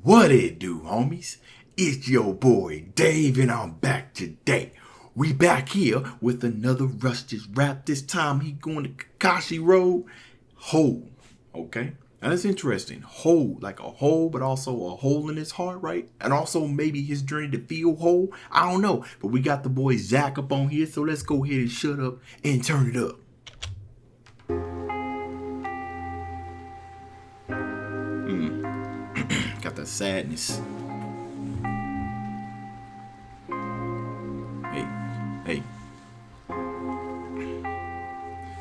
What it do, homies? It's your boy Dave, and I'm back today. We back here with another Rustage rap. This time he going to KAKASHI road. Whole, okay? Now that's interesting. Whole, like a hole, but also a hole in his heart, right? And also maybe his journey to feel whole. I don't know. But we got the boy Zach up on here, so let's go ahead and shut up and turn it up. Got that sadness. Hey.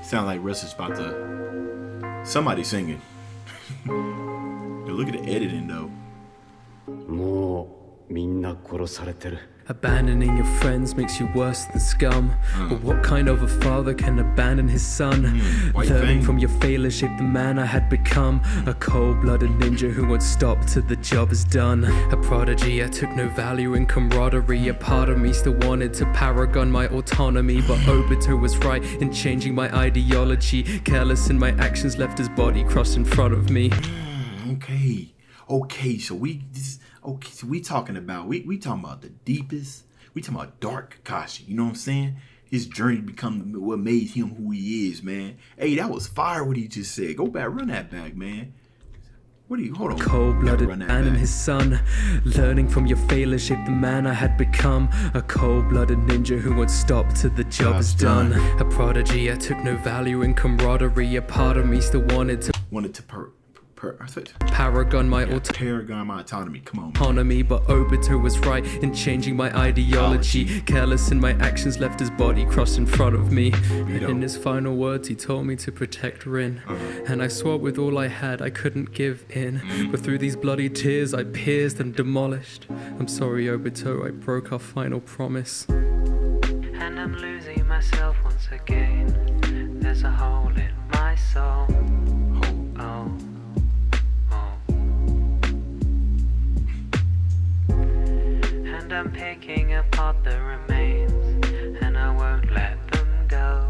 Sound like Russ is about to... Somebody singing. Look at the editing though. Abandoning your friends makes you worse than scum. But what kind of a father can abandon his son? Learning from your failures shaped the man I had become. A cold-blooded ninja who won't stop till the job is done. A prodigy, I took no value in camaraderie. A part of me still wanted to paragon my autonomy, but Obito was right in changing my ideology. Careless in my actions left his body crossed in front of me. Okay, so we talking about the deepest, we talking about dark KAKASHI, you know what I'm saying? His journey become what made him who he is, man. Hey, that was fire what he just said. Go back, run that back, man. Hold on. Cold-blooded man and his son. Learning from your failures shaped the man I had become. A cold-blooded ninja who won't stop till the job is done. A prodigy, I took no value in camaraderie. A part of me still wanted to paragon my autonomy. Come on, autonomy, but Obito was right in changing my ideology. Careless in my actions left his body crossed in front of me. In his final words he told me to protect Rin, and I swore with all I had I couldn't give in. But through these bloody tears I pierced and demolished. I'm sorry Obito, I broke our final promise. And I'm losing myself once again. There's a hole in my soul. I'm picking apart the remains, and I won't let them go.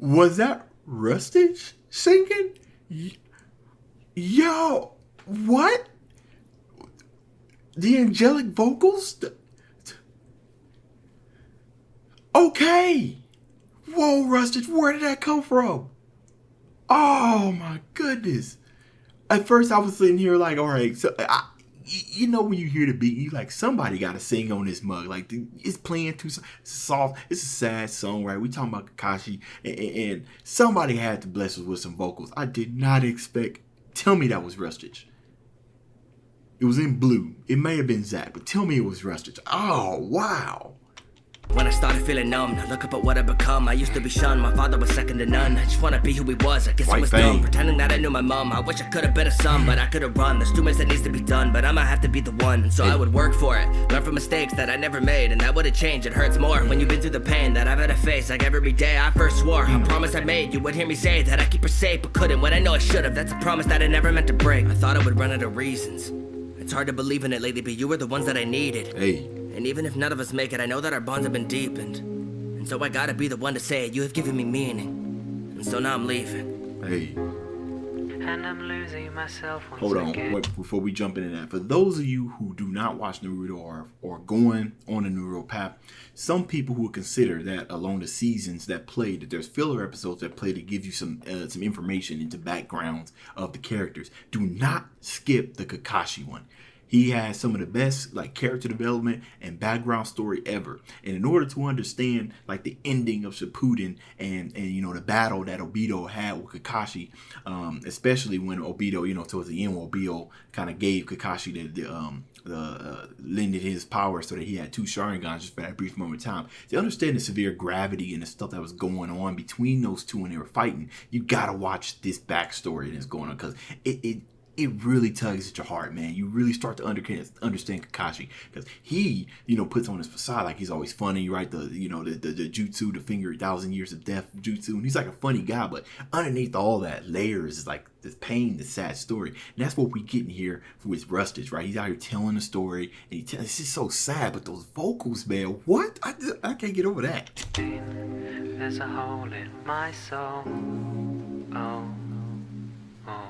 Was that Rustage singing? Yo, what? The angelic vocals? Okay. Whoa, Rustage, where did that come from? Oh my goodness. At first I was sitting here like, all right, so you know when you hear the beat, you like, somebody got to sing on this mug. Like, it's playing too soft. It's a sad song, right? We talking about KAKASHI, and somebody had to bless us with some vocals. I did not expect. Tell me that was Rustage. It was in blue. It may have been Zach, but tell me it was Rustage. Oh, wow. When I started feeling numb, look up at what I've become. I used to be shunned, my father was second to none. I just wanna be who he was, I guess I was dumb. Pretending that I knew my mom, I wish I could've been a son, but I could've run. There's too much that needs to be done, but I'ma have to be the one. And so I would work for it, learn from mistakes that I never made, and that would've changed. It hurts more when you've been through the pain that I've had to face. Like every day I first swore, a promise I made. You would hear me say that I keep her safe, but couldn't when I know I should've. That's a promise that I never meant to break. I thought I would run out of reasons. It's hard to believe in it lately, but you were the ones that I needed. And even if none of us make it, I know that our bonds have been deepened. And so I gotta be the one to say it. You have given me meaning. And so now I'm leaving. And I'm losing myself once Hold on, again. wait, before we jump into that. For those of you who do not watch Naruto or going on a Naruto path, some people who consider that along the seasons that play, that there's filler episodes that play to give you some information into backgrounds of the characters. Do not skip the KAKASHI one. He has some of the best like character development and background story ever. And in order to understand like the ending of Shippuden and you know the battle that Obito had with Kakashi, especially when Obito, you know, towards the end, Obito kind of gave Kakashi lended his power so that he had 2 Sharingans just for that brief moment of time. To understand the severe gravity and the stuff that was going on between those two when they were fighting, you gotta watch this backstory that's going on, because it really tugs at your heart, man. You really start to understand Kakashi, because he, you know, puts on his facade like he's always funny, right? The jutsu, the finger 1,000 years of death jutsu, and he's like a funny guy, but underneath all that layers is like this pain, this sad story, and that's what we get in here with Rustage, right? He's out here telling a story, and it's just so sad, but those vocals, man, what? I can't get over that. There's a hole in my soul. Oh, oh.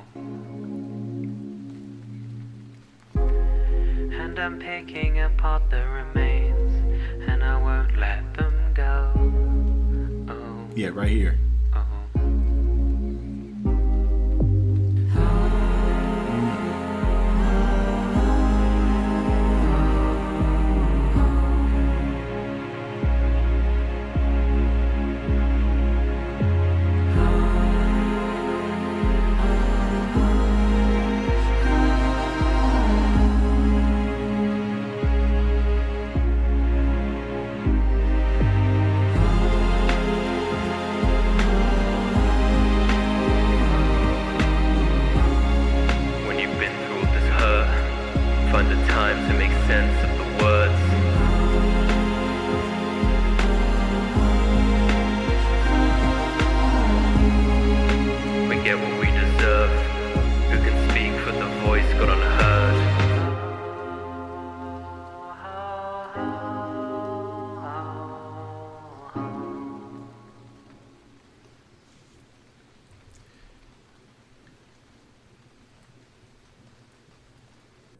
And I'm picking apart the remains, and I won't let them go. Oh. Yeah, right here.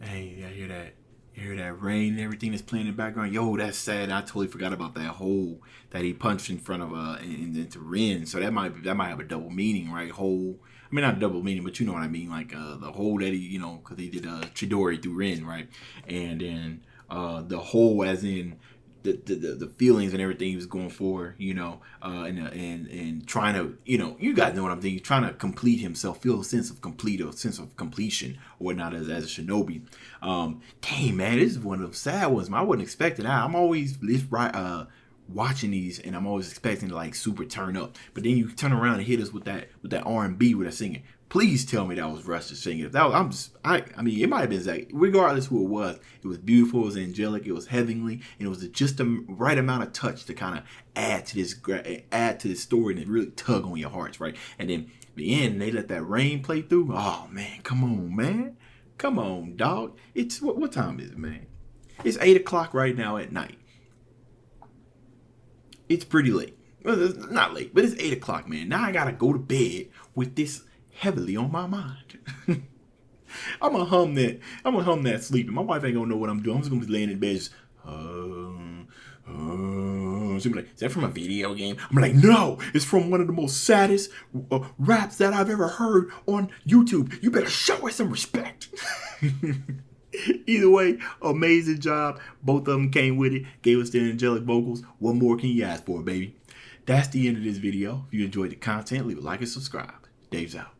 Hey, I hear that. You hear that rain and everything that's playing in the background? Yo, that's sad. I totally forgot about that hole that he punched in front of into Rin. So that might have a double meaning, right? Hole. I mean, not a double meaning, but you know what I mean. Like the hole that he, you know, because he did Chidori through Rin, right? And then the hole as in the feelings and everything he was going for, you know, and trying to, you know, you guys know what I'm thinking, trying to complete himself, feel a sense of completion or whatnot as a shinobi. Dang, man, this is one of the sad ones. I wasn't expecting that. I'm always watching these and I'm always expecting to like super turn up, but then you turn around and hit us with that R&B with that singing. Please tell me that was Rustage singing. If that was, I mean, it might have been Zach. Regardless who it was beautiful, it was angelic, it was heavenly, and it was just the right amount of touch to kind of add to this story and really tug on your hearts, right? And then the end, they let that rain play through. Oh man, come on, man, come on, dog. It's what time is it, man? It's 8 o'clock right now at night. It's pretty late. Well, it's not late, but it's 8 o'clock, man. Now I gotta go to bed with this heavily on my mind. I'm gonna hum that sleeping. My wife ain't gonna know what I'm doing. I'm just gonna be laying in bed just, she'll be like, is that from a video game? I'm like, no, it's from one of the most saddest raps that I've ever heard on YouTube. You better show us some respect. Either way, amazing job. Both of them came with it, gave us the angelic vocals. What more can you ask for, baby? That's the end of this video. If you enjoyed the content, leave a like and subscribe. Dave's out.